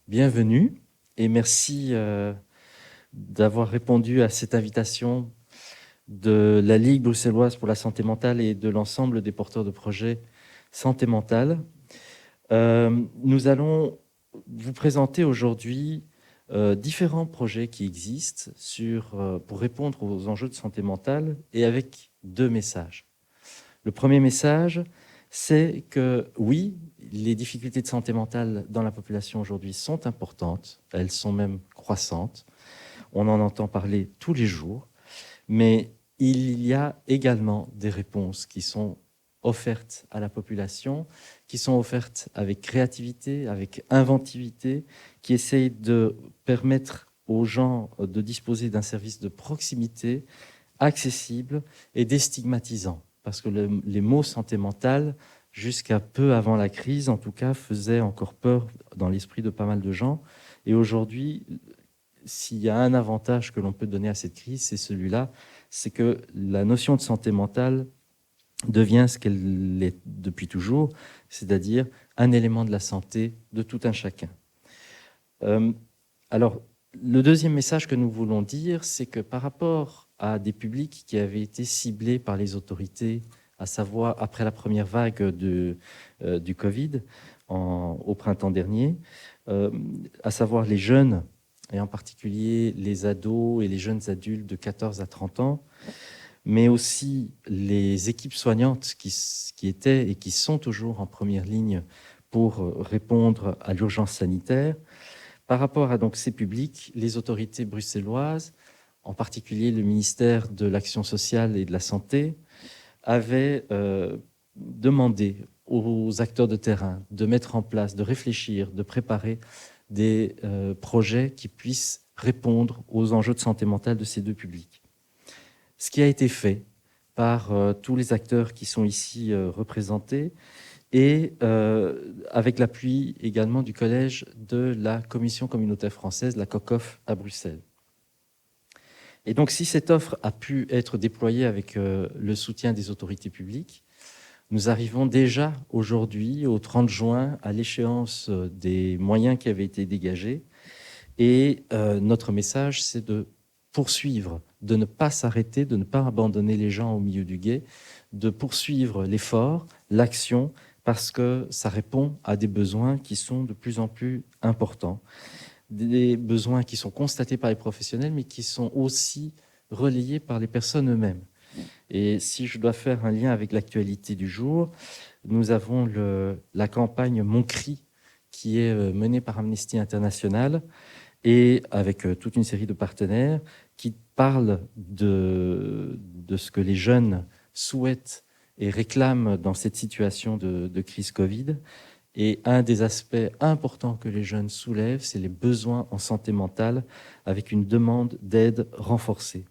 Bienvenue et merci d'avoir répondu à cette invitation de la Ligue bruxelloise pour la santé mentale et de l'ensemble des porteurs de projets santé mentale. Nous allons vous présenter aujourd'hui différents projets qui existent pour répondre aux enjeux de santé mentale et avec deux messages. Le premier message, c'est que oui, les difficultés de santé mentale dans la population aujourd'hui sont importantes, elles sont même croissantes, on en entend parler tous les jours, mais il y a également des réponses qui sont offertes à la population, qui sont offertes avec créativité, avec inventivité, qui essayent de permettre aux gens de disposer d'un service de proximité accessible et déstigmatisant. Parce que les mots santé mentale, jusqu'à peu avant la crise, en tout cas, faisaient encore peur dans l'esprit de pas mal de gens. Et aujourd'hui, s'il y a un avantage que l'on peut donner à cette crise, c'est celui-là, c'est que la notion de santé mentale devient ce qu'elle est depuis toujours, c'est-à-dire un élément de la santé de tout un chacun. Alors, le deuxième message que nous voulons dire, c'est que par rapport à des publics qui avaient été ciblés par les autorités, à savoir après la première vague du Covid au printemps dernier, à savoir les jeunes, et en particulier les ados et les jeunes adultes de 14 à 30 ans, mais aussi les équipes soignantes qui étaient et qui sont toujours en première ligne pour répondre à l'urgence sanitaire. Par rapport à donc ces publics, les autorités bruxelloises, en particulier le ministère de l'Action sociale et de la Santé, avaient demandé aux acteurs de terrain de mettre en place, de réfléchir, de préparer des projets qui puissent répondre aux enjeux de santé mentale de ces deux publics. Ce qui a été fait par tous les acteurs qui sont ici représentés, et avec l'appui également du collège de la Commission communautaire française, la COCOF, à Bruxelles. Et donc, si cette offre a pu être déployée avec le soutien des autorités publiques, nous arrivons déjà aujourd'hui, au 30 juin, à l'échéance des moyens qui avaient été dégagés. Et notre message, c'est de poursuivre, de ne pas s'arrêter, de ne pas abandonner les gens au milieu du gué, de poursuivre l'effort, l'action, parce que ça répond à des besoins qui sont de plus en plus importants, des besoins qui sont constatés par les professionnels, mais qui sont aussi relayés par les personnes eux-mêmes. Et si je dois faire un lien avec l'actualité du jour, nous avons la campagne Mon Cri, qui est menée par Amnesty International, et avec toute une série de partenaires qui parlent de ce que les jeunes souhaitent et réclament dans cette situation de crise Covid. Et un des aspects importants que les jeunes soulèvent, c'est les besoins en santé mentale, avec une demande d'aide renforcée.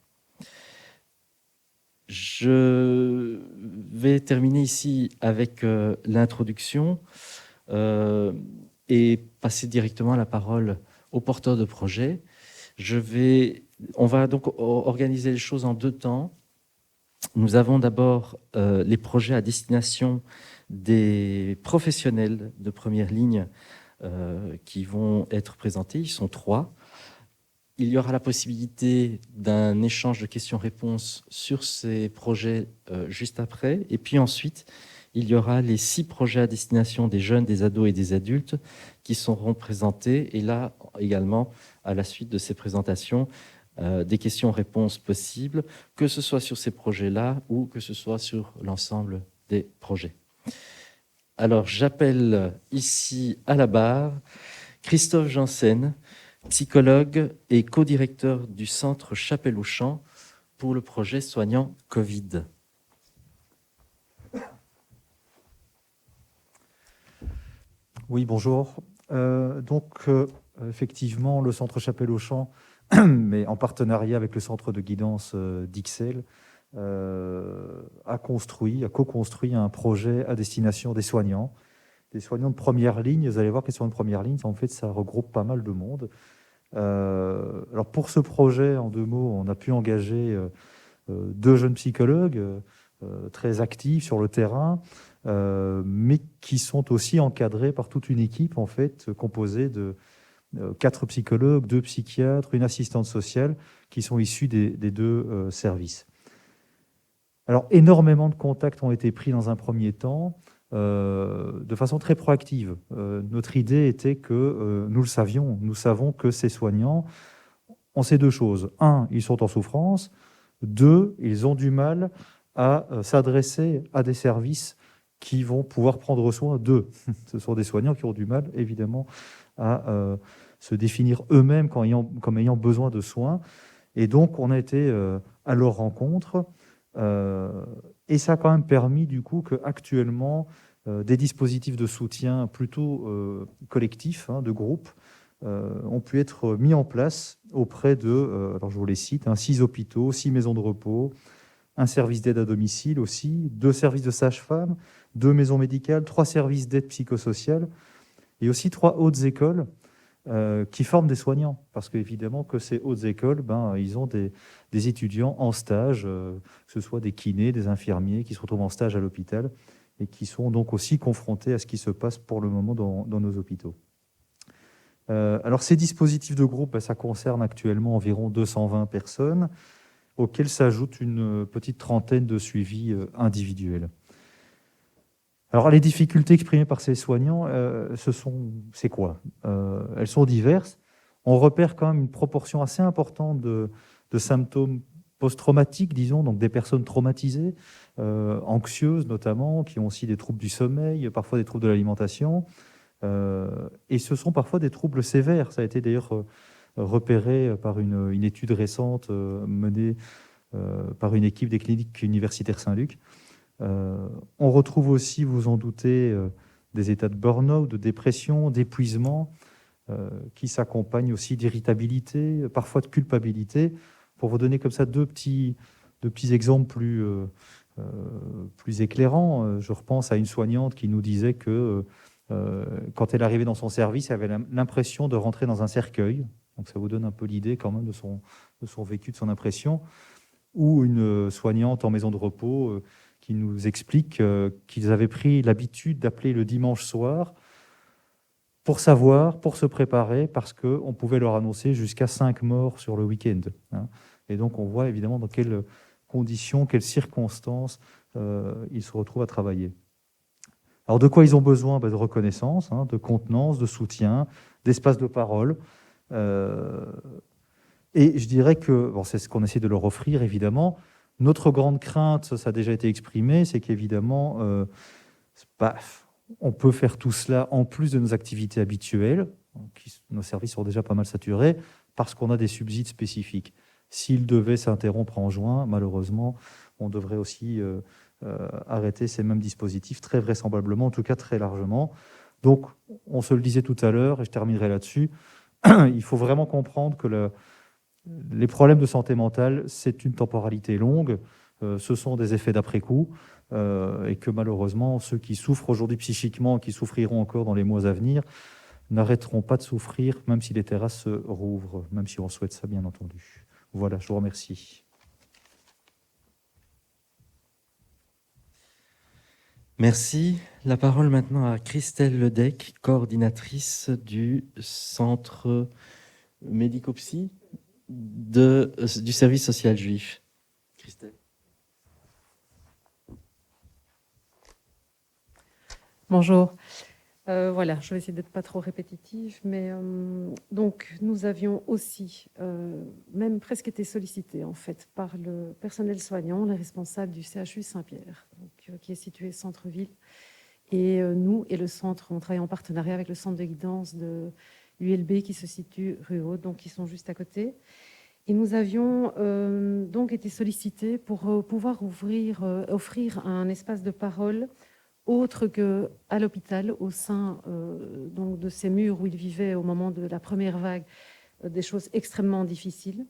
Je vais terminer ici avec l'introduction et passer directement la parole aux porteurs de projet. On va donc organiser les choses en deux temps. Nous avons d'abord les projets à destination des professionnels de première ligne qui vont être présentés. Ils sont 3. Il y aura la possibilité d'un échange de questions-réponses sur ces projets juste après. Et puis ensuite, il y aura les 6 projets à destination des jeunes, des ados et des adultes qui seront présentés. Et là, également, à la suite de ces présentations, des questions-réponses possibles, que ce soit sur ces projets-là ou que ce soit sur l'ensemble des projets. Alors, j'appelle ici à la barre Christophe Janssen, psychologue et co-directeur du centre Chapelle-aux-Champs pour le projet soignant Covid. Oui, bonjour. Effectivement, le centre Chapelle-aux-Champs, mais en partenariat avec le centre de guidance d'Ixelles, a co-construit un projet à destination des soignants de première ligne. Vous allez voir que les soignants de première ligne, en fait, ça regroupe pas mal de monde. Alors pour ce projet, en 2 mots, on a pu engager 2 jeunes psychologues très actifs sur le terrain, mais qui sont aussi encadrés par toute une équipe en fait composée de 4 psychologues, 2 psychiatres, une assistante sociale qui sont issus des 2 services. Alors, énormément de contacts ont été pris dans un premier temps, de façon très proactive. Notre idée était que nous le savions, nous savons que ces soignants, on sait 2 choses. 1, ils sont en souffrance. 2, ils ont du mal à s'adresser à des services qui vont pouvoir prendre soin d'eux. Ce sont des soignants qui ont du mal, évidemment, à se définir eux-mêmes comme ayant besoin de soins. Et donc, on a été à leur rencontre. Et ça a quand même permis, du coup, qu'actuellement, des dispositifs de soutien plutôt collectifs, de groupe, ont pu être mis en place auprès de, alors je vous les cite, 6 hôpitaux, 6 maisons de repos, un service d'aide à domicile aussi, 2 services de sage-femme, 2 maisons médicales, 3 services d'aide psychosociale et aussi 3 hautes écoles qui forment des soignants. Parce qu'évidemment que ces hautes écoles, ils ont des étudiants en stage, que ce soit des kinés, des infirmiers qui se retrouvent en stage à l'hôpital et qui sont donc aussi confrontés à ce qui se passe pour le moment dans nos hôpitaux. Alors ces dispositifs de groupe, ça concerne actuellement environ 220 personnes, auxquelles s'ajoute une petite trentaine de suivis individuels. Alors les difficultés exprimées par ces soignants, c'est quoi? Elles sont diverses. On repère quand même une proportion assez importante de symptômes post-traumatiques, disons, donc des personnes traumatisées, anxieuses notamment, qui ont aussi des troubles du sommeil, parfois des troubles de l'alimentation. Et ce sont parfois des troubles sévères. Ça a été d'ailleurs repéré par une étude récente menée par une équipe des cliniques universitaires Saint-Luc. On retrouve aussi, vous en doutez, des états de burn-out, de dépression, d'épuisement, qui s'accompagnent aussi d'irritabilité, parfois de culpabilité. Pour vous donner comme ça deux petits exemples plus éclairants, je repense à une soignante qui nous disait que quand elle arrivait dans son service, elle avait l'impression de rentrer dans un cercueil. Donc ça vous donne un peu l'idée quand même de son vécu, de son impression. Ou une soignante en maison de repos qui nous explique qu'ils avaient pris l'habitude d'appeler le dimanche soir pour savoir, pour se préparer, parce qu'on pouvait leur annoncer jusqu'à 5 morts sur le week-end. Et donc on voit évidemment dans quelles conditions, quelles circonstances ils se retrouvent à travailler. Alors de quoi ils ont besoin? De reconnaissance, de contenance, de soutien, d'espace de parole. Et je dirais que, c'est ce qu'on essaie de leur offrir, évidemment. Notre grande crainte, ça a déjà été exprimé, c'est qu'évidemment, on peut faire tout cela en plus de nos activités habituelles. Nos services sont déjà pas mal saturés parce qu'on a des subsides spécifiques. S'ils devaient s'interrompre en juin, malheureusement, on devrait aussi arrêter ces mêmes dispositifs, très vraisemblablement, en tout cas très largement. Donc, on se le disait tout à l'heure, et je terminerai là-dessus, il faut vraiment comprendre que les problèmes de santé mentale, c'est une temporalité longue, ce sont des effets d'après-coup, et que malheureusement, ceux qui souffrent aujourd'hui psychiquement, qui souffriront encore dans les mois à venir, n'arrêteront pas de souffrir, même si les terrasses se rouvrent, même si on souhaite ça, bien entendu. Voilà, je vous remercie. Merci. La parole maintenant à Christelle Ledec, coordinatrice du centre médico-psy du service social juif. Christelle. Bonjour. Voilà, je vais essayer d'être pas trop répétitive, mais donc nous avions aussi même presque été sollicités en fait par le personnel soignant, les responsables du CHU Saint-Pierre, qui est situé centre-ville, et nous et le centre, on travaille en partenariat avec le centre de guidance de l'ULB qui se situe rue Haute, donc qui sont juste à côté. Et nous avions donc été sollicités pour pouvoir offrir un espace de parole autre qu'à l'hôpital, au sein donc de ces murs où ils vivaient au moment de la première vague, des choses extrêmement difficiles,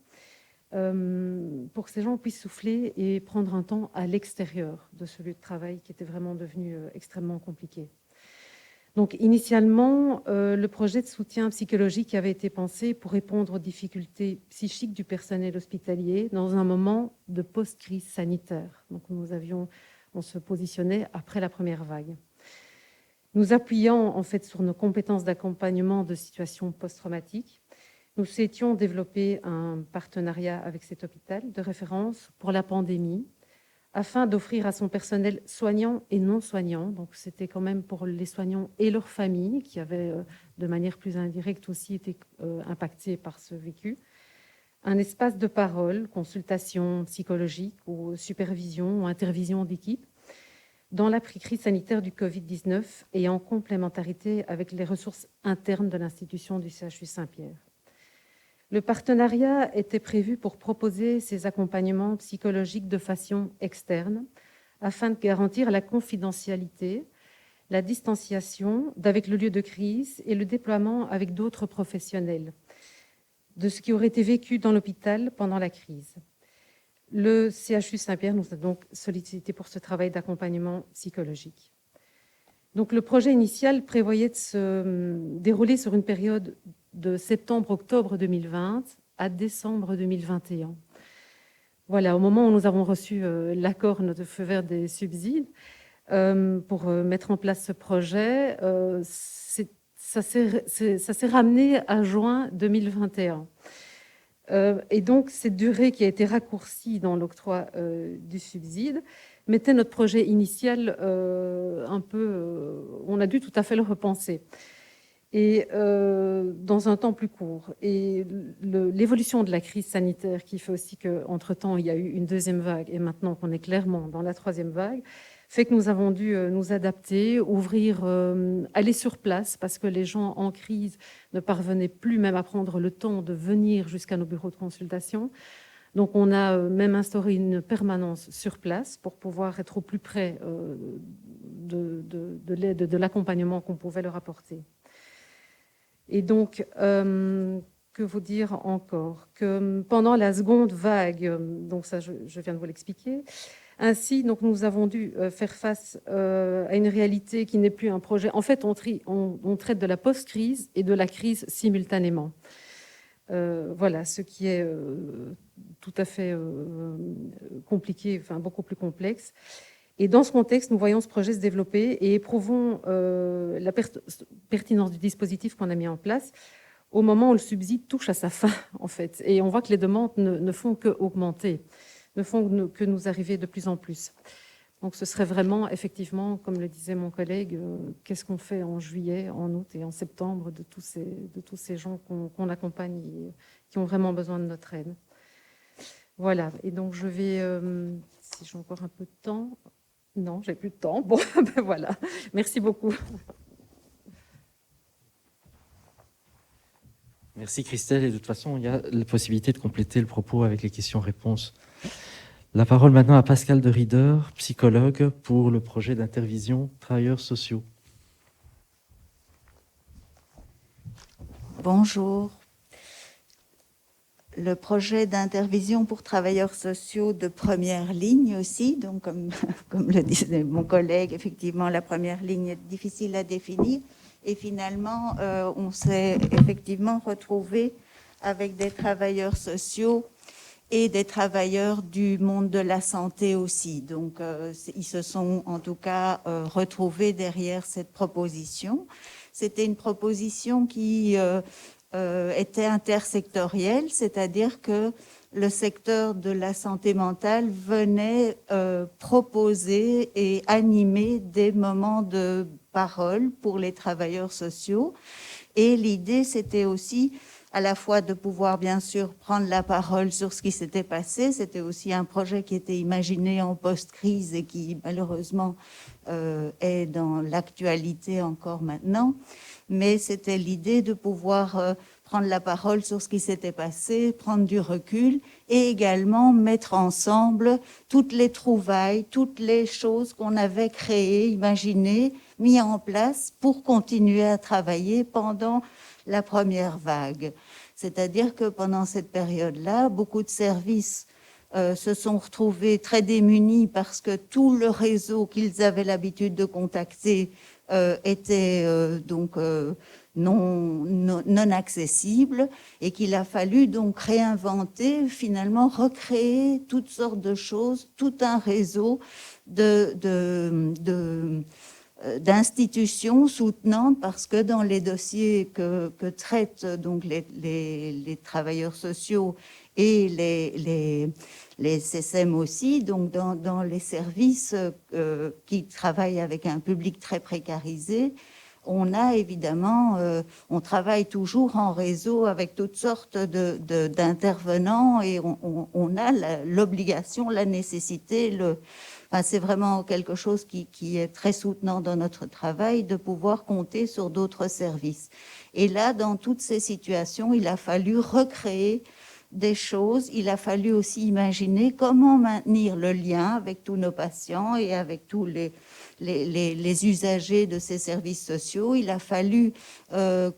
pour que ces gens puissent souffler et prendre un temps à l'extérieur de ce lieu de travail qui était vraiment devenu extrêmement compliqué. Donc initialement, le projet de soutien psychologique avait été pensé pour répondre aux difficultés psychiques du personnel hospitalier dans un moment de post-crise sanitaire. Donc on se positionnait après la première vague. Nous appuyant en fait sur nos compétences d'accompagnement de situations post-traumatiques, nous souhaitions développer un partenariat avec cet hôpital de référence pour la pandémie, afin d'offrir à son personnel soignant et non soignant, donc c'était quand même pour les soignants et leurs familles, qui avaient de manière plus indirecte aussi été impactés par ce vécu, un espace de parole, consultation psychologique ou supervision ou intervision d'équipe, dans l'après-crise sanitaire du Covid-19 et en complémentarité avec les ressources internes de l'institution du CHU Saint-Pierre. Le partenariat était prévu pour proposer ces accompagnements psychologiques de façon externe, afin de garantir la confidentialité, la distanciation d'avec le lieu de crise et le déploiement avec d'autres professionnels de ce qui aurait été vécu dans l'hôpital pendant la crise. Le CHU Saint-Pierre nous a donc sollicité pour ce travail d'accompagnement psychologique. Donc, le projet initial prévoyait de se dérouler sur une période de septembre-octobre 2020 à décembre 2021. Voilà, au moment où nous avons reçu l'accord, notre feu vert des subsides, pour mettre en place ce projet, ça s'est ramené à juin 2021. Et donc, cette durée qui a été raccourcie dans l'octroi du subside mettait notre projet initial un peu... on a dû tout à fait le repenser. Et dans un temps plus court. Et l'évolution de la crise sanitaire qui fait aussi qu'entre-temps, il y a eu une deuxième vague, et maintenant qu'on est clairement dans la troisième vague, fait que nous avons dû nous adapter, ouvrir, aller sur place, parce que les gens en crise ne parvenaient plus même à prendre le temps de venir jusqu'à nos bureaux de consultation. Donc, on a même instauré une permanence sur place pour pouvoir être au plus près de l'aide, de l'accompagnement qu'on pouvait leur apporter. Et donc, que vous dire encore? Que pendant la seconde vague, donc ça, je viens de vous l'expliquer, ainsi, donc, nous avons dû faire face à une réalité qui n'est plus un projet. En fait, on traite de la post-crise et de la crise simultanément. Voilà, ce qui est tout à fait compliqué, enfin beaucoup plus complexe. Et dans ce contexte, nous voyons ce projet se développer et éprouvons la pertinence du dispositif qu'on a mis en place au moment où le subside touche à sa fin, en fait. Et on voit que les demandes ne font qu'augmenter, ne font que nous arriver de plus en plus. Donc ce serait vraiment, effectivement, comme le disait mon collègue, qu'est-ce qu'on fait en juillet, en août et en septembre de tous ces gens qu'on accompagne et qui ont vraiment besoin de notre aide. Voilà, et donc je vais, si j'ai encore un peu de temps... Non, j'ai plus de temps. Bon, ben voilà. Merci beaucoup. Merci Christelle. Et de toute façon, il y a la possibilité de compléter le propos avec les questions-réponses. La parole maintenant à Pascal de Rieder, psychologue pour le projet d'intervision travailleurs sociaux. Bonjour. Le projet d'intervision pour travailleurs sociaux de première ligne aussi, donc comme le disait mon collègue, effectivement, la première ligne est difficile à définir. Et finalement, on s'est effectivement retrouvé avec des travailleurs sociaux et des travailleurs du monde de la santé aussi. Donc, ils se sont en tout cas retrouvés derrière cette proposition. C'était une proposition qui... était intersectoriel, c'est-à-dire que le secteur de la santé mentale venait proposer et animer des moments de parole pour les travailleurs sociaux. Et l'idée, c'était aussi à la fois de pouvoir, bien sûr, prendre la parole sur ce qui s'était passé. C'était aussi un projet qui était imaginé en post-crise et qui, malheureusement, est dans l'actualité encore maintenant. Mais c'était l'idée de pouvoir prendre la parole sur ce qui s'était passé, prendre du recul et également mettre ensemble toutes les trouvailles, toutes les choses qu'on avait créées, imaginées, mises en place pour continuer à travailler pendant la première vague. C'est-à-dire que pendant cette période-là, beaucoup de services se sont retrouvés très démunis parce que tout le réseau qu'ils avaient l'habitude de contacter était donc non accessible et qu'il a fallu donc réinventer, finalement recréer toutes sortes de choses, tout un réseau d'institutions soutenantes, parce que dans les dossiers que traitent donc les travailleurs sociaux et les SESEM aussi, donc dans les services qui travaillent avec un public très précarisé, on a évidemment, on travaille toujours en réseau avec toutes sortes d'intervenants, et on a l'obligation, la nécessité, enfin, c'est vraiment quelque chose qui est très soutenant dans notre travail, de pouvoir compter sur d'autres services. Et là, dans toutes ces situations, il a fallu recréer des choses. Il a fallu aussi imaginer comment maintenir le lien avec tous nos patients et avec tous les usagers de ces services sociaux. Il a fallu,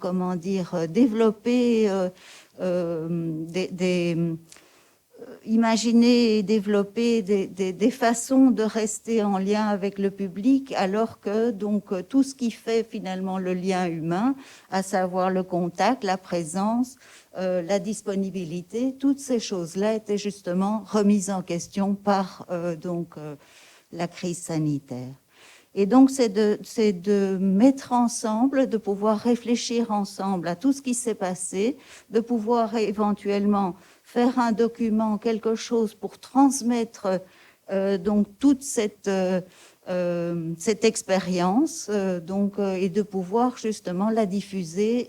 comment dire, développer imaginer et développer des façons de rester en lien avec le public, alors que donc tout ce qui fait finalement le lien humain, à savoir le contact, la présence, la disponibilité, toutes ces choses-là étaient justement remises en question par la crise sanitaire. Et donc, c'est de mettre ensemble, de pouvoir réfléchir ensemble à tout ce qui s'est passé, de pouvoir éventuellement faire un document, quelque chose pour transmettre donc toute cette expérience, et de pouvoir justement la diffuser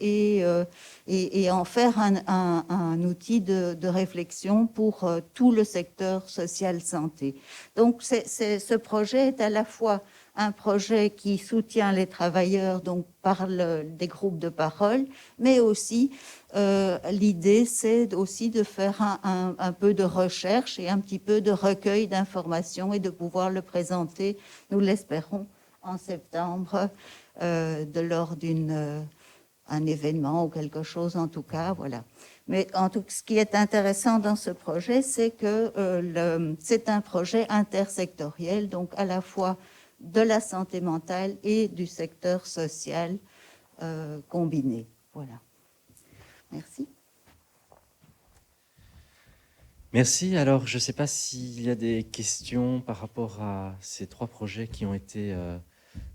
et en faire un outil de réflexion pour tout le secteur social-santé. Donc, ce projet est à la fois un projet qui soutient les travailleurs donc par des groupes de parole, mais aussi l'idée, c'est aussi de faire un peu de recherche et un petit peu de recueil d'informations et de pouvoir le présenter, nous l'espérons, en septembre, lors d'un événement ou quelque chose, en tout cas, voilà. Mais en tout cas, ce qui est intéressant dans ce projet, c'est que c'est un projet intersectoriel, donc à la fois de la santé mentale et du secteur social combiné. Voilà. Merci. Merci. Alors, je ne sais pas s'il y a des questions par rapport à ces 3 projets qui ont été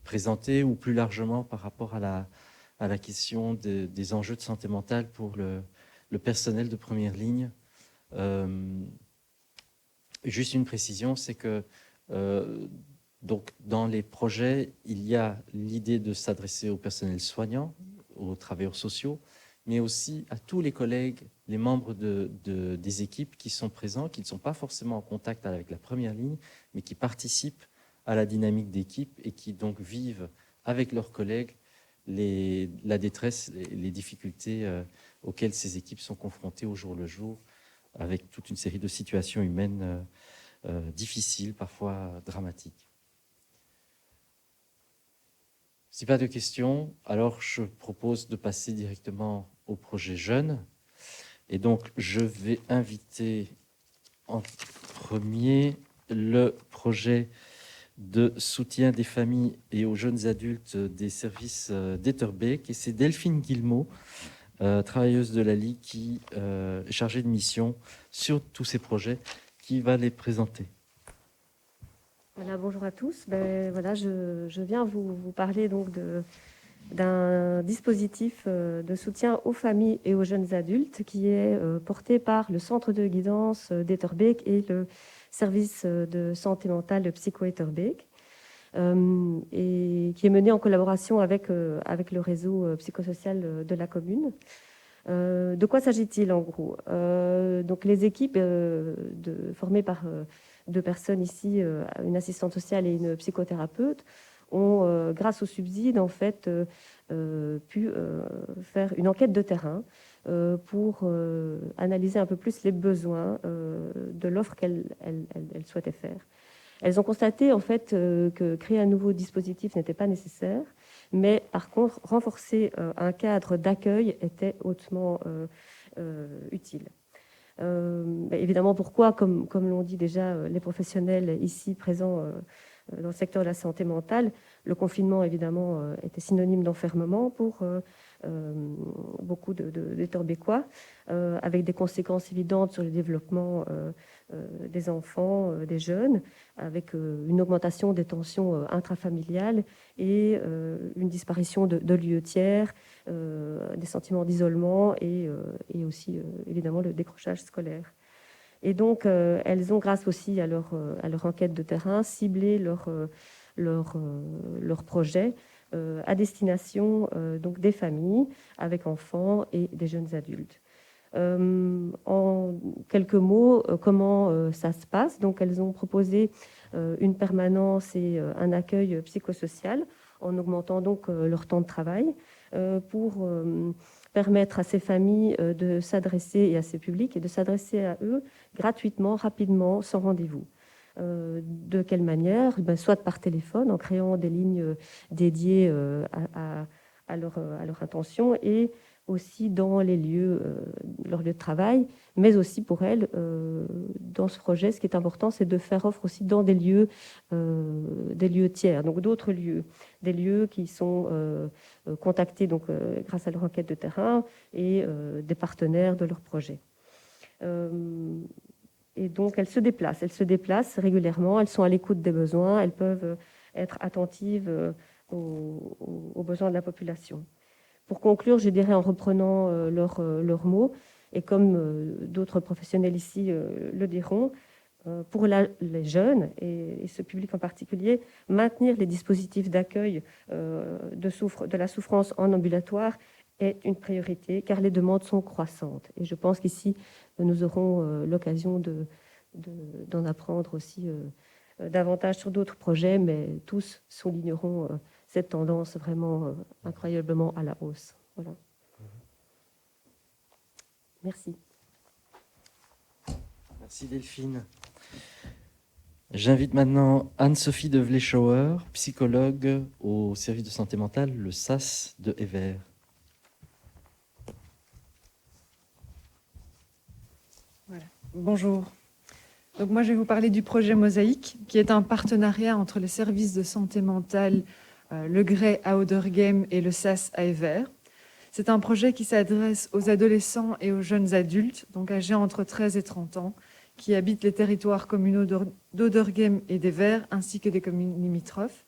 présentés, ou plus largement par rapport à la question des enjeux de santé mentale pour le personnel de première ligne. Juste une précision, c'est que donc, dans les projets, il y a l'idée de s'adresser au personnel soignant, aux travailleurs sociaux, mais aussi à tous les collègues, les membres des équipes qui sont présents, qui ne sont pas forcément en contact avec la première ligne, mais qui participent à la dynamique d'équipe et qui donc vivent avec leurs collègues la détresse, les difficultés auxquelles ces équipes sont confrontées au jour le jour, avec toute une série de situations humaines difficiles, parfois dramatiques. Si pas de questions, alors je propose de passer directement au projet jeune. Et donc, je vais inviter en premier le projet de soutien des familles et aux jeunes adultes des services d'Etterbeek. Et c'est Delphine Guillemot, travailleuse de la Ligue, qui est chargée de mission sur tous ces projets, qui va les présenter. Voilà, bonjour à tous. Voilà, je viens vous parler donc d'un dispositif de soutien aux familles et aux jeunes adultes qui est porté par le centre de guidance d'Etterbeek et le service de santé mentale de Psycho-Etterbeek, et qui est mené en collaboration avec le réseau psychosocial de la commune. De quoi s'agit-il en gros? Donc les équipes formées par 2 personnes ici, une assistante sociale et une psychothérapeute, ont, grâce au subside, en fait, pu faire une enquête de terrain pour analyser un peu plus les besoins de l'offre qu'elles souhaitaient faire. Elles ont constaté en fait que créer un nouveau dispositif n'était pas nécessaire, mais par contre renforcer un cadre d'accueil était hautement utile. Évidemment, pourquoi, comme l'ont dit déjà les professionnels ici présents dans le secteur de la santé mentale, le confinement évidemment était synonyme d'enfermement pour beaucoup des Torbécois, avec des conséquences évidentes sur le développement des enfants, des jeunes, avec une augmentation des tensions intrafamiliales et une disparition de lieux tiers, des sentiments d'isolement et aussi évidemment le décrochage scolaire. Et donc, elles ont, grâce aussi à leur enquête de terrain, ciblé leur projet à destination donc des familles avec enfants et des jeunes adultes. En quelques mots, comment ça se passe? Donc, elles ont proposé une permanence et un accueil psychosocial en augmentant donc leur temps de travail pour permettre à ces familles de s'adresser, et à ces publics, et de s'adresser à eux gratuitement, rapidement, sans rendez-vous. De quelle manière? Soit par téléphone, en créant des lignes dédiées à leur intention, et aussi dans les lieux, leur lieu de travail, mais aussi pour elles, dans ce projet, ce qui est important, c'est de faire offre aussi dans des lieux tiers, donc d'autres lieux, des lieux qui sont contactés donc, grâce à leur enquête de terrain et des partenaires de leur projet. Et donc, elles se déplacent régulièrement, elles sont à l'écoute des besoins, elles peuvent être attentives aux besoins de la population. Pour conclure, je dirais en reprenant leurs mots, et comme d'autres professionnels ici le diront, pour les jeunes et ce public en particulier, maintenir les dispositifs d'accueil de la souffrance en ambulatoire est une priorité, car les demandes sont croissantes. Et je pense qu'ici, nous aurons l'occasion d'en apprendre aussi davantage sur d'autres projets, mais tous souligneront cette tendance vraiment incroyablement à la hausse. Voilà. Merci. Merci Delphine. J'invite maintenant Anne-Sophie de Vleschauer, psychologue au service de santé mentale, le SAS de Evere. Voilà. Bonjour. Donc moi, je vais vous parler du projet Mosaïque, qui est un partenariat entre les services de santé mentale Le Grès à Auderghem et le SAS à Evere. C'est un projet qui s'adresse aux adolescents et aux jeunes adultes, donc âgés entre 13 et 30 ans, qui habitent les territoires communaux d'Auderghem et d'Evere, ainsi que des communes limitrophes.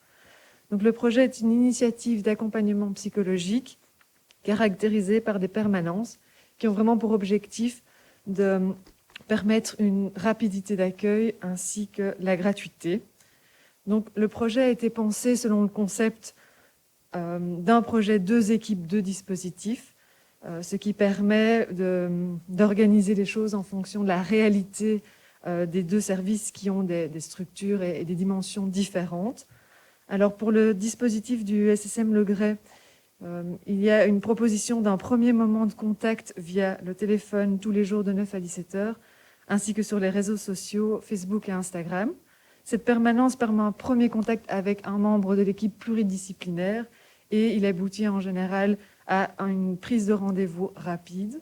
Donc le projet est une initiative d'accompagnement psychologique caractérisée par des permanences qui ont vraiment pour objectif de permettre une rapidité d'accueil ainsi que la gratuité. Donc, le projet a été pensé selon le concept d'un projet 2 équipes, 2 dispositifs, ce qui permet d'organiser les choses en fonction de la réalité des 2 services qui ont des structures et des dimensions différentes. Alors, pour le dispositif du SSM Le Grès, il y a une proposition d'un premier moment de contact via le téléphone tous les jours de 9 à 17 heures, ainsi que sur les réseaux sociaux Facebook et Instagram. Cette permanence permet un premier contact avec un membre de l'équipe pluridisciplinaire et il aboutit en général à une prise de rendez-vous rapide.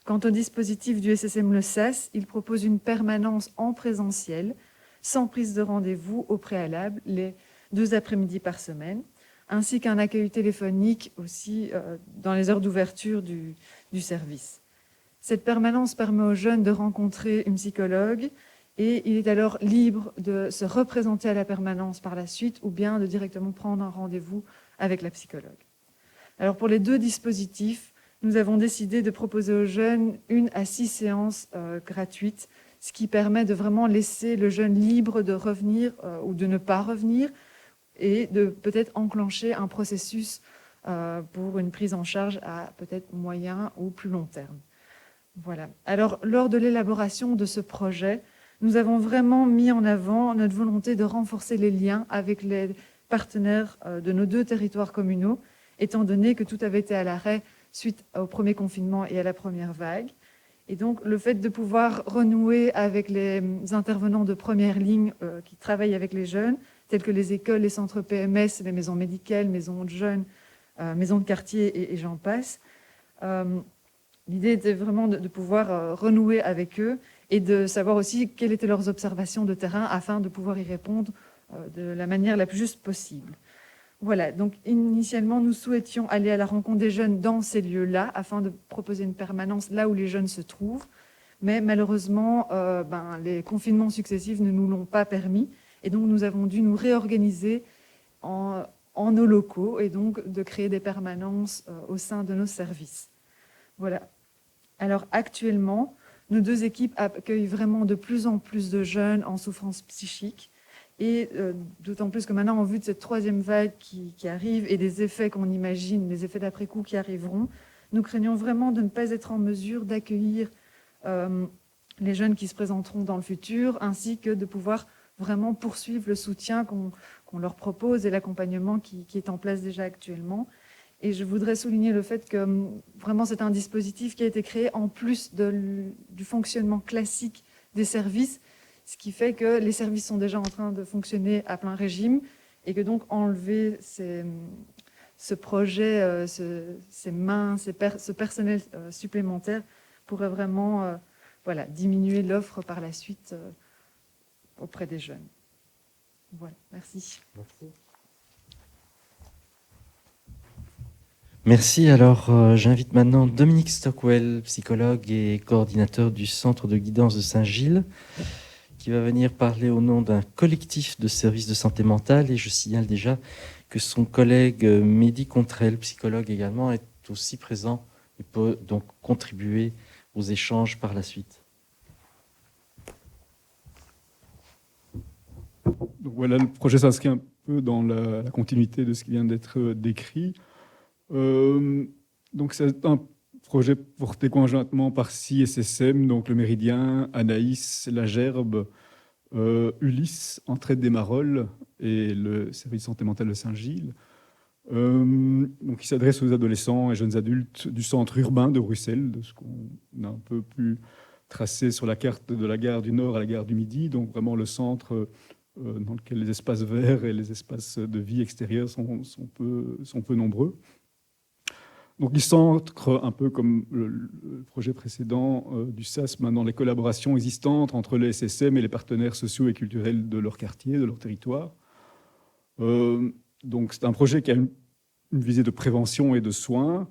Quant au dispositif du SSM Le SAS, il propose une permanence en présentiel, sans prise de rendez-vous au préalable, les 2 après-midi par semaine, ainsi qu'un accueil téléphonique aussi dans les heures d'ouverture du service. Cette permanence permet aux jeunes de rencontrer une psychologue et il est alors libre de se représenter à la permanence par la suite ou bien de directement prendre un rendez-vous avec la psychologue. Alors pour les 2 dispositifs, nous avons décidé de proposer aux jeunes 1 à 6 séances gratuites, ce qui permet de vraiment laisser le jeune libre de revenir ou de ne pas revenir et de peut-être enclencher un processus pour une prise en charge à peut-être moyen ou plus long terme. Voilà. Alors, lors de l'élaboration de ce projet, nous avons vraiment mis en avant notre volonté de renforcer les liens avec les partenaires de nos 2 territoires communaux, étant donné que tout avait été à l'arrêt suite au premier confinement et à la première vague. Et donc, le fait de pouvoir renouer avec les intervenants de première ligne qui travaillent avec les jeunes, tels que les écoles, les centres PMS, les maisons médicales, maisons de jeunes, maisons de quartier et j'en passe, l'idée était vraiment de pouvoir renouer avec eux et de savoir aussi quelles étaient leurs observations de terrain afin de pouvoir y répondre de la manière la plus juste possible. Voilà, donc initialement, nous souhaitions aller à la rencontre des jeunes dans ces lieux-là, afin de proposer une permanence là où les jeunes se trouvent. Mais malheureusement, les confinements successifs ne nous l'ont pas permis. Et donc, nous avons dû nous réorganiser en nos locaux et donc de créer des permanences au sein de nos services. Voilà. Alors, actuellement, nos deux équipes accueillent vraiment de plus en plus de jeunes en souffrance psychique. Et d'autant plus que maintenant, en vue de cette troisième vague qui arrive et des effets qu'on imagine, les effets d'après-coup qui arriveront, nous craignons vraiment de ne pas être en mesure d'accueillir les jeunes qui se présenteront dans le futur, ainsi que de pouvoir vraiment poursuivre le soutien qu'on leur propose et l'accompagnement qui est en place déjà actuellement. Et je voudrais souligner le fait que vraiment c'est un dispositif qui a été créé en plus du fonctionnement classique des services, ce qui fait que les services sont déjà en train de fonctionner à plein régime et que donc enlever ce projet, ce personnel supplémentaire pourrait vraiment diminuer l'offre par la suite auprès des jeunes. Voilà, merci. Merci. Alors, j'invite maintenant Dominique Stockwell, psychologue et coordinateur du Centre de guidance de Saint-Gilles, qui va venir parler au nom d'un collectif de services de santé mentale. Et je signale déjà que son collègue Mehdi Contrel, psychologue également, est aussi présent et peut donc contribuer aux échanges par la suite. Donc voilà, le projet s'inscrit un peu dans la continuité de ce qui vient d'être décrit. Donc c'est un projet porté conjointement par 6 SSM, donc le Méridien, Anaïs, la Gerbe, Ulysse, Entraide des Marolles et le service santé mentale de Saint-Gilles. Donc il s'adresse aux adolescents et jeunes adultes du centre urbain de Bruxelles, de ce qu'on a un peu pu tracer sur la carte de la gare du Nord à la gare du Midi, donc vraiment le centre dans lequel les espaces verts et les espaces de vie extérieure sont peu nombreux. Donc il s'ancre un peu comme le projet précédent du SASM dans les collaborations existantes entre les SSM et les partenaires sociaux et culturels de leur quartier, de leur territoire. Donc c'est un projet qui a une visée de prévention et de soins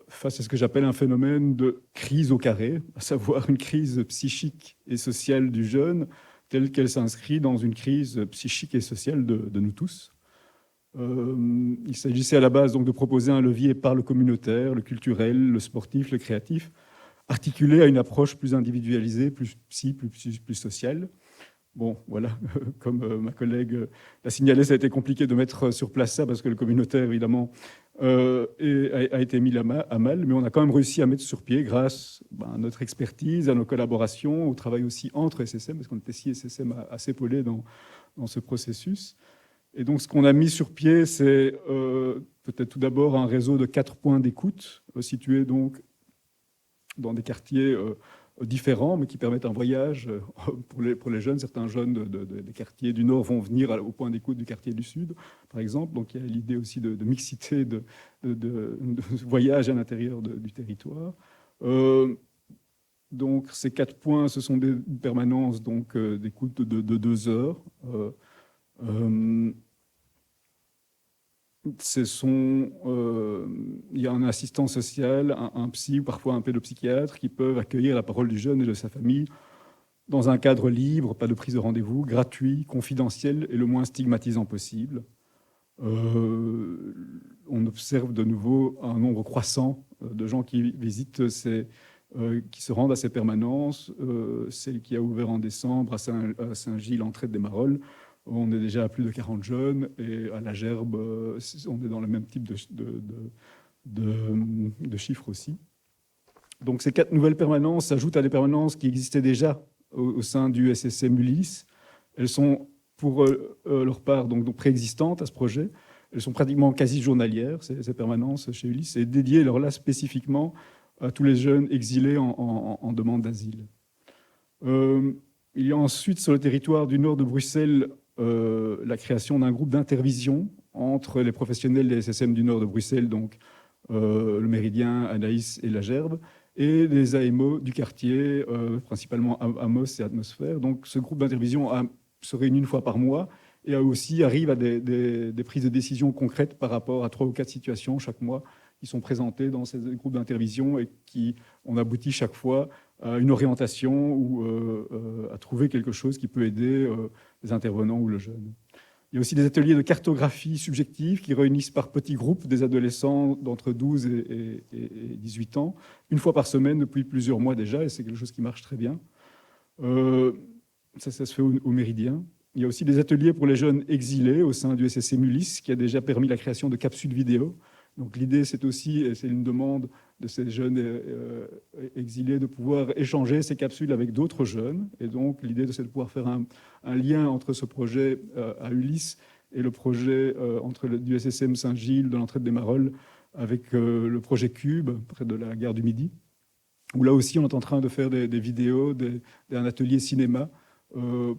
face à ce que j'appelle un phénomène de crise au carré, à savoir une crise psychique et sociale du jeune, telle qu'elle s'inscrit dans une crise psychique et sociale de nous tous. Il s'agissait à la base donc de proposer un levier par le communautaire, le culturel, le sportif, le créatif, articulé à une approche plus individualisée, plus psy, plus sociale. Bon, voilà, comme ma collègue l'a signalé, ça a été compliqué de mettre sur place ça parce que le communautaire, évidemment, a été mis à mal, mais on a quand même réussi à mettre sur pied grâce à notre expertise, à nos collaborations, au travail aussi entre SSM, parce qu'on était 6 SSM à s'épauler dans ce processus. Et donc, ce qu'on a mis sur pied, c'est peut-être tout d'abord un réseau de 4 points d'écoute situés donc dans des quartiers différents, mais qui permettent un voyage pour les jeunes. Certains jeunes des quartiers du Nord vont venir au point d'écoute du quartier du Sud, par exemple. Donc, il y a l'idée aussi de mixité, de voyage à l'intérieur du territoire. Donc, ces 4 points, ce sont des permanences d'écoute de 2 heures. Il y a un assistant social, un psy ou parfois un pédopsychiatre qui peuvent accueillir la parole du jeune et de sa famille dans un cadre libre, pas de prise de rendez-vous, gratuit, confidentiel et le moins stigmatisant possible. On observe de nouveau un nombre croissant de gens qui visitent qui se rendent à ces permanences. Celle qui a ouvert en décembre à Saint-Gilles, Entraide des Marolles, on est déjà à plus de 40 jeunes, et à la Gerbe, on est dans le même type de chiffres aussi. Donc ces 4 nouvelles permanences s'ajoutent à des permanences qui existaient déjà au sein du SSM Ulysse. Elles sont pour leur part donc préexistantes à ce projet. Elles sont pratiquement quasi journalières, ces permanences chez Ulysse, et dédiées alors là spécifiquement à tous les jeunes exilés en demande d'asile. Il y a ensuite sur le territoire du nord de Bruxelles la création d'un groupe d'intervision entre les professionnels des SSM du nord de Bruxelles, donc le Méridien, Anaïs et la Gerbe, et les AMO du quartier, principalement Amos et Atmosphère. Donc ce groupe d'intervision se réunit une fois par mois et aussi arrivent à des prises de décision concrètes par rapport à 3 ou 4 situations chaque mois qui sont présentées dans ces groupes d'intervision et qui ont abouti chaque fois à une orientation ou à trouver quelque chose qui peut aider les intervenants ou le jeune. Il y a aussi des ateliers de cartographie subjective qui réunissent par petits groupes des adolescents d'entre 12 et 18 ans, une fois par semaine depuis plusieurs mois déjà, et c'est quelque chose qui marche très bien. Ça se fait au Méridien. Il y a aussi des ateliers pour les jeunes exilés au sein du SSC Mulis, qui a déjà permis la création de capsules vidéo. Donc l'idée, c'est aussi, et c'est une demande de ces jeunes exilés, de pouvoir échanger ces capsules avec d'autres jeunes. Et donc l'idée, c'est de pouvoir faire un lien entre ce projet à Ulysse et le projet du SSM Saint-Gilles, de l'entraide des Marolles, avec le projet Cube, près de la gare du Midi, où là aussi, on est en train de faire des vidéos, un atelier cinéma,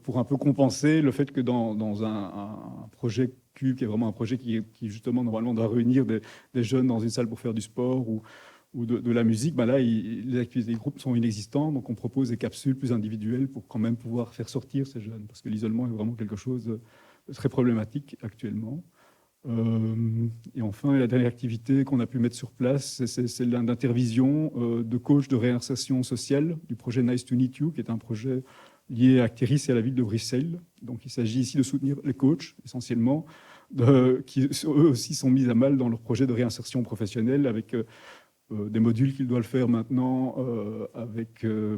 pour un peu compenser le fait que dans un projet Cube, qui est vraiment un projet qui justement, normalement, doit réunir des jeunes dans une salle pour faire du sport ou de la musique, ben là, les activités des groupes sont inexistantes, donc on propose des capsules plus individuelles pour quand même pouvoir faire sortir ces jeunes, parce que l'isolement est vraiment quelque chose de très problématique actuellement. Et enfin, la dernière activité qu'on a pu mettre sur place, c'est celle d'intervision de coach de réinsertion sociale du projet Nice to Meet You, qui est un projet lié à Acteris et à la ville de Bruxelles. Donc il s'agit ici de soutenir les coachs, essentiellement, qui eux aussi sont mis à mal dans leur projet de réinsertion professionnelle avec des modules qu'ils doivent faire maintenant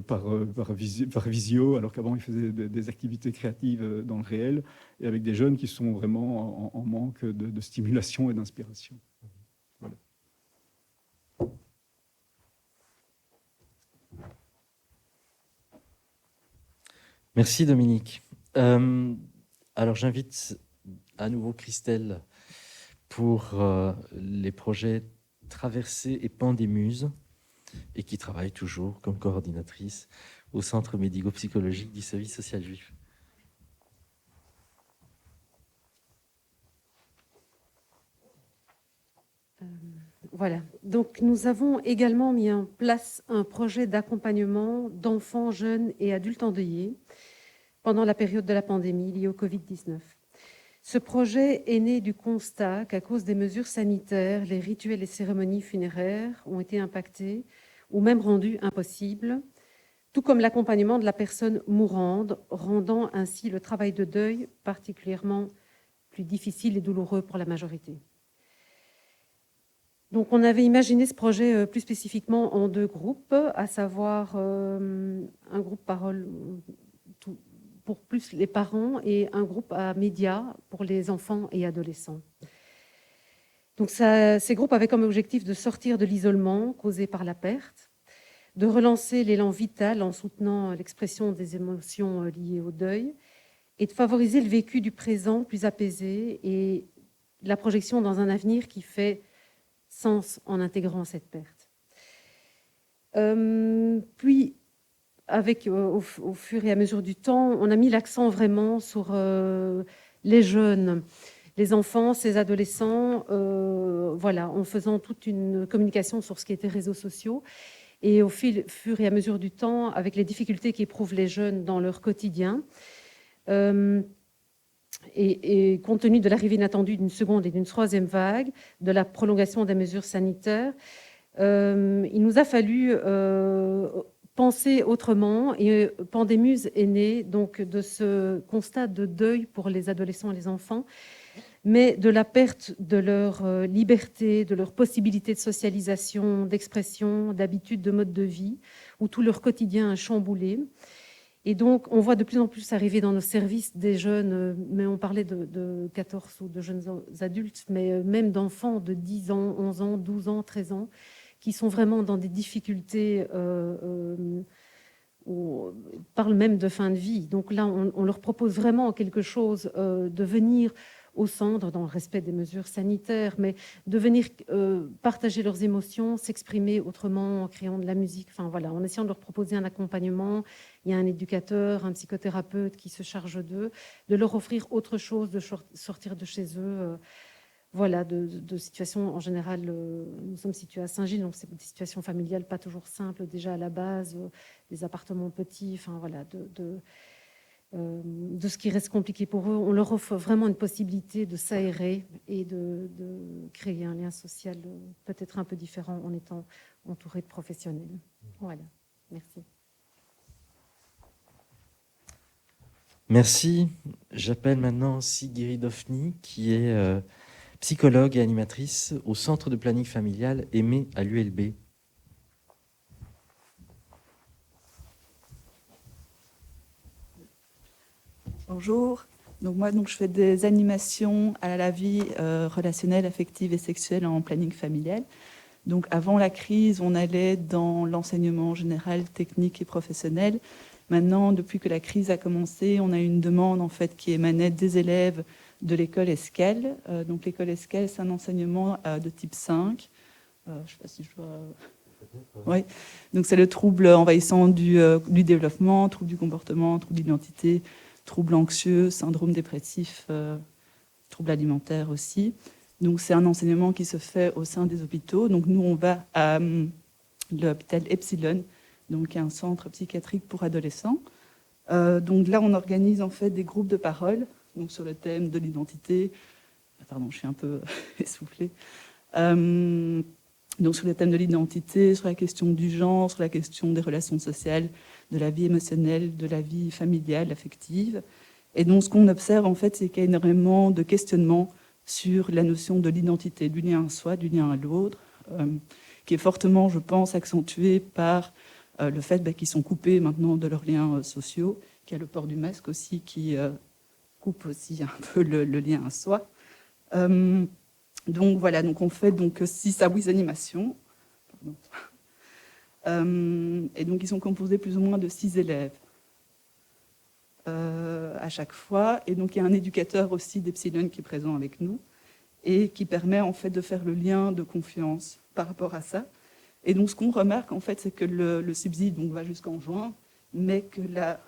par visio, alors qu'avant ils faisaient des activités créatives dans le réel, et avec des jeunes qui sont vraiment en manque de stimulation et d'inspiration. Voilà. Merci Dominique. Alors j'invite à nouveau Christelle pour les projets Traversée et Pandémuse, et qui travaille toujours comme coordinatrice au Centre médico-psychologique du service social juif. Voilà. Donc, nous avons également mis en place un projet d'accompagnement d'enfants, jeunes et adultes endeuillés pendant la période de la pandémie liée au Covid-19. Ce projet est né du constat qu'à cause des mesures sanitaires, les rituels et cérémonies funéraires ont été impactés ou même rendus impossibles, tout comme l'accompagnement de la personne mourante, rendant ainsi le travail de deuil particulièrement plus difficile et douloureux pour la majorité. Donc, on avait imaginé ce projet plus spécifiquement en 2 groupes, à savoir un groupe parole pour plus les parents et un groupe à médias pour les enfants et adolescents. Donc, ces groupes avaient comme objectif de sortir de l'isolement causé par la perte, de relancer l'élan vital en soutenant l'expression des émotions liées au deuil et de favoriser le vécu du présent plus apaisé et la projection dans un avenir qui fait sens en intégrant cette perte. Puis, au fur et à mesure du temps, on a mis l'accent vraiment sur les jeunes, les enfants, ces adolescents, en faisant toute une communication sur ce qui était réseaux sociaux. Et au fur et à mesure du temps, avec les difficultés qu'éprouvent les jeunes dans leur quotidien, et compte tenu de l'arrivée inattendue d'une seconde et d'une troisième vague, de la prolongation des mesures sanitaires, il nous a fallu penser autrement, et Pandémuse est née donc de ce constat de deuil pour les adolescents et les enfants, mais de la perte de leur liberté, de leur possibilité de socialisation, d'expression, d'habitude, de mode de vie, où tout leur quotidien est chamboulé. Et donc, on voit de plus en plus arriver dans nos services des jeunes, mais on parlait de 14 ou de jeunes adultes, mais même d'enfants de 10 ans, 11 ans, 12 ans, 13 ans, qui sont vraiment dans des difficultés, on parle même de fin de vie. Donc là, on leur propose vraiment quelque chose, de venir au centre, dans le respect des mesures sanitaires, mais de venir partager leurs émotions, s'exprimer autrement en créant de la musique, enfin voilà, en essayant de leur proposer un accompagnement. Il y a un éducateur, un psychothérapeute qui se charge d'eux, de leur offrir autre chose, de sortir de chez eux, voilà, de situations en général. Nous sommes situés à Saint-Gilles, donc c'est des situations familiales pas toujours simples déjà à la base, des appartements petits, enfin voilà, de ce qui reste compliqué pour eux. On leur offre vraiment une possibilité de s'aérer et de créer un lien social peut-être un peu différent en étant entouré de professionnels. Voilà, merci. Merci. J'appelle maintenant Sigiri Dofny, qui est psychologue et animatrice au Centre de planning familial Aimé à l'ULB. Bonjour. Donc moi, je fais des animations à la vie relationnelle, affective et sexuelle en planning familial. Donc avant la crise, on allait dans l'enseignement général, technique et professionnel. Maintenant, depuis que la crise a commencé, on a une demande en fait qui émanait des élèves de l'école Esquel. Donc l'école Esquel, c'est un enseignement de type 5. Je ne sais pas si je dois... Oui. Donc c'est le trouble envahissant du développement, trouble du comportement, trouble d'identité, troubles anxieux, syndrome dépressif, troubles alimentaires aussi. Donc c'est un enseignement qui se fait au sein des hôpitaux. Donc nous, on va à l'hôpital Epsilon, donc un centre psychiatrique pour adolescents. Donc là, on organise en fait des groupes de parole, donc sur le thème de l'identité. Pardon, je suis un peu essoufflée. Donc sur le thème de l'identité, sur la question du genre, sur la question des relations sociales, de la vie émotionnelle, de la vie familiale, affective. Et donc ce qu'on observe en fait, c'est qu'il y a énormément de questionnements sur la notion de l'identité, du lien à soi, du lien à l'autre, qui est fortement, je pense, accentué par le fait qu'ils sont coupés maintenant de leurs liens sociaux, qu'il y a le port du masque aussi qui coupe aussi un peu le lien à soi. Donc voilà, donc on fait 6 à 8 animations. Et donc ils sont composés plus ou moins de 6 élèves à chaque fois. Et donc il y a un éducateur aussi d'Epsilon qui est présent avec nous et qui permet en fait de faire le lien de confiance par rapport à ça. Et donc ce qu'on remarque en fait, c'est que le subside donc, va jusqu'en juin, mais que la...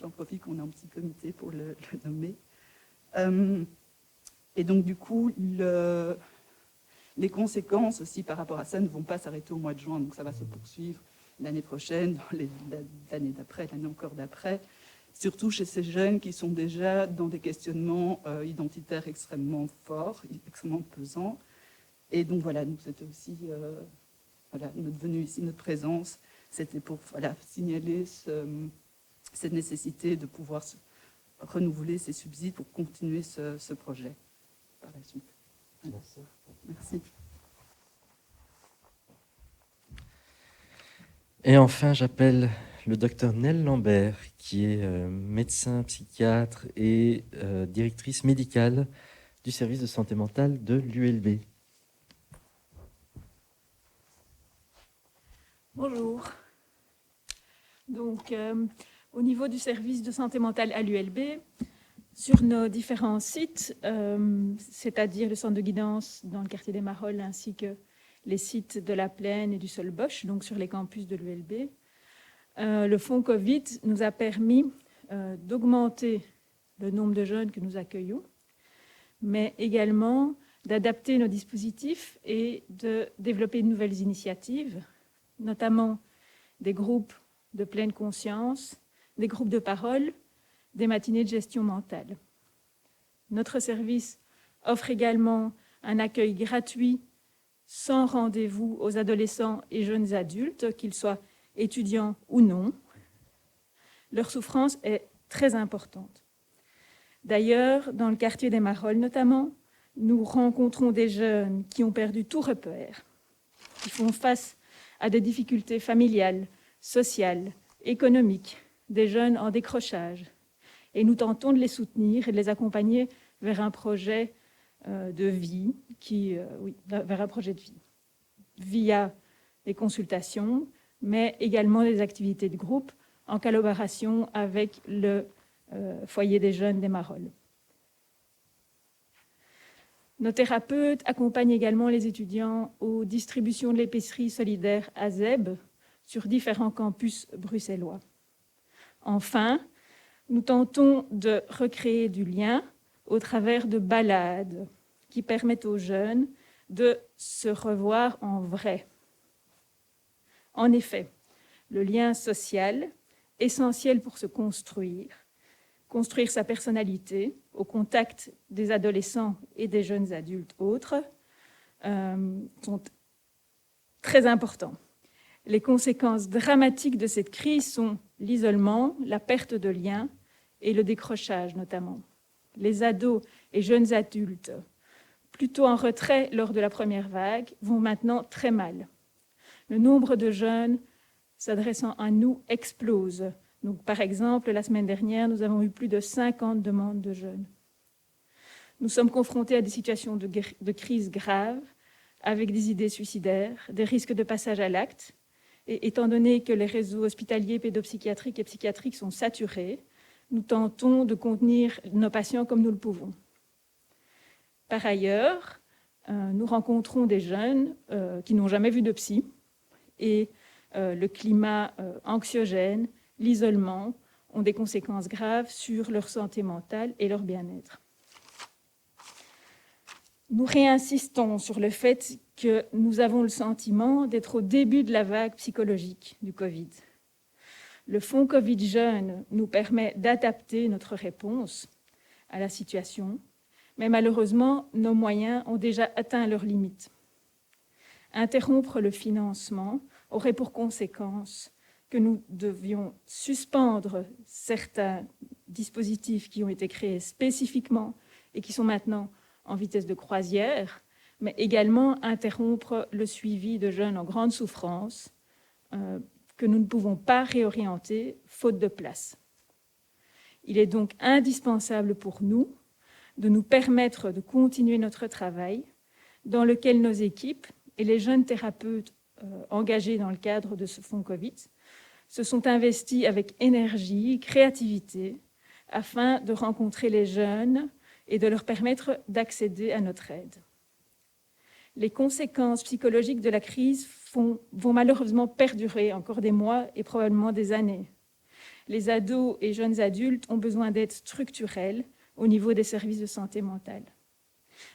J'en profite qu'on a un petit comité pour le nommer. Et donc, du coup, les conséquences aussi par rapport à ça ne vont pas s'arrêter au mois de juin. Donc, ça va se poursuivre l'année prochaine, l'année d'après, l'année encore d'après. Surtout chez ces jeunes qui sont déjà dans des questionnements identitaires extrêmement forts, extrêmement pesants. Et donc, voilà, donc c'était aussi notre venue ici, notre présence, c'était pour signaler cette nécessité de pouvoir renouveler ces subsides pour continuer ce projet. Par la suite. Merci. Merci. Et enfin, j'appelle le docteur Nell Lambert, qui est médecin psychiatre et directrice médicale du service de santé mentale de l'ULB. Bonjour. Donc, au niveau du service de santé mentale à l'ULB, sur nos différents sites, c'est-à-dire le centre de guidance dans le quartier des Marolles ainsi que les sites de la Plaine et du Solbosch, donc sur les campus de l'ULB, le fonds Covid nous a permis d'augmenter le nombre de jeunes que nous accueillons, mais également d'adapter nos dispositifs et de développer de nouvelles initiatives, notamment des groupes de pleine conscience, des groupes de parole, des matinées de gestion mentale. Notre service offre également un accueil gratuit sans rendez-vous aux adolescents et jeunes adultes, qu'ils soient étudiants ou non. Leur souffrance est très importante. D'ailleurs, dans le quartier des Marolles notamment, nous rencontrons des jeunes qui ont perdu tout repère, qui font face à des difficultés familiales, sociales, économiques, des jeunes en décrochage. Et nous tentons de les soutenir et de les accompagner vers un projet de vie, vers un projet de vie, via des consultations, mais également des activités de groupe en collaboration avec le foyer des jeunes des Marolles. Nos thérapeutes accompagnent également les étudiants aux distributions de l'épicerie solidaire AZEB sur différents campus bruxellois. Enfin, nous tentons de recréer du lien au travers de balades qui permettent aux jeunes de se revoir en vrai. En effet, le lien social essentiel pour se construire sa personnalité au contact des adolescents et des jeunes adultes autres, sont très importants. Les conséquences dramatiques de cette crise sont l'isolement, la perte de liens et le décrochage notamment. Les ados et jeunes adultes, plutôt en retrait lors de la première vague, vont maintenant très mal. Le nombre de jeunes s'adressant à nous explose. Donc, par exemple, la semaine dernière, nous avons eu plus de 50 demandes de jeunes. Nous sommes confrontés à des situations de crise graves, avec des idées suicidaires, des risques de passage à l'acte. Et étant donné que les réseaux hospitaliers, pédopsychiatriques et psychiatriques sont saturés, nous tentons de contenir nos patients comme nous le pouvons. Par ailleurs, nous rencontrons des jeunes qui n'ont jamais vu de psy et le climat anxiogène, l'isolement ont des conséquences graves sur leur santé mentale et leur bien-être. Nous réinsistons sur le fait que nous avons le sentiment d'être au début de la vague psychologique du Covid. Le Fonds Covid Jeunes nous permet d'adapter notre réponse à la situation, mais malheureusement, nos moyens ont déjà atteint leurs limites. Interrompre le financement aurait pour conséquence que nous devions suspendre certains dispositifs qui ont été créés spécifiquement et qui sont maintenant en vitesse de croisière, mais également interrompre le suivi de jeunes en grande souffrance que nous ne pouvons pas réorienter faute de place. Il est donc indispensable pour nous de nous permettre de continuer notre travail dans lequel nos équipes et les jeunes thérapeutes engagés dans le cadre de ce fonds Covid se sont investis avec énergie, créativité, afin de rencontrer les jeunes et de leur permettre d'accéder à notre aide. Les conséquences psychologiques de la crise vont malheureusement perdurer encore des mois et probablement des années. Les ados et jeunes adultes ont besoin d'aide structurelle au niveau des services de santé mentale.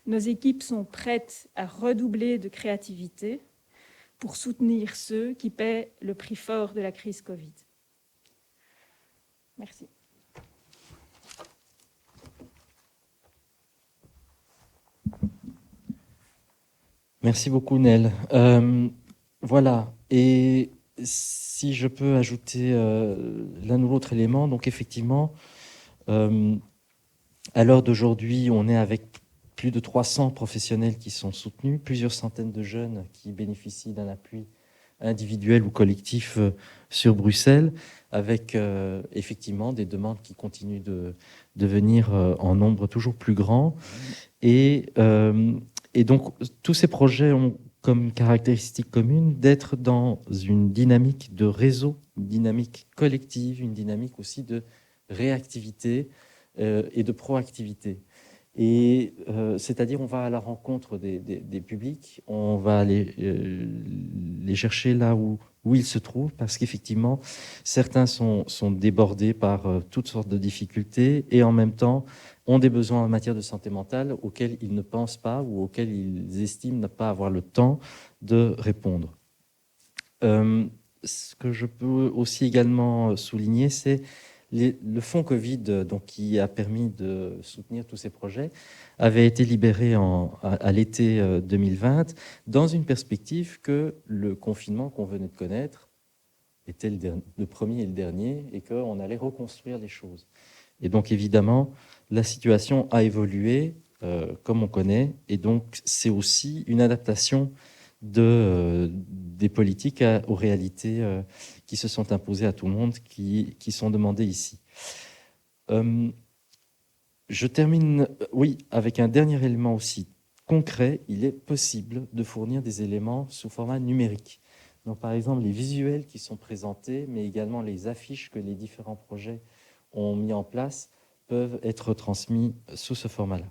Nos équipes sont prêtes à redoubler de créativité pour soutenir ceux qui paient le prix fort de la crise Covid. Merci. Merci beaucoup, Nel. Voilà. Et si je peux ajouter l'un ou l'autre élément, donc effectivement, à l'heure d'aujourd'hui, on est avec plus de 300 professionnels qui sont soutenus, plusieurs centaines de jeunes qui bénéficient d'un appui individuel ou collectif sur Bruxelles, avec effectivement des demandes qui continuent de venir en nombre toujours plus grand. Et donc, tous ces projets ont comme caractéristique commune d'être dans une dynamique de réseau, une dynamique collective, une dynamique aussi de réactivité et de proactivité. Et c'est-à-dire, on va à la rencontre des publics, on va aller les chercher là où ils se trouvent, parce qu'effectivement, certains sont débordés par toutes sortes de difficultés et en même temps ont des besoins en matière de santé mentale auxquels ils ne pensent pas ou auxquels ils estiment ne pas avoir le temps de répondre. Ce que je peux aussi également souligner, c'est le fonds Covid, donc, qui a permis de soutenir tous ces projets, avait été libéré à l'été 2020 dans une perspective que le confinement qu'on venait de connaître était le premier et le dernier et qu'on allait reconstruire les choses. Et donc évidemment, la situation a évolué comme on connaît, et donc c'est aussi une adaptation des politiques aux réalités qui se sont imposées à tout le monde, qui sont demandées ici. Je termine avec un dernier élément aussi concret. Il est possible de fournir des éléments sous format numérique. Donc, par exemple, les visuels qui sont présentés, mais également les affiches que les différents projets ont mis en place, peuvent être transmis sous ce format-là.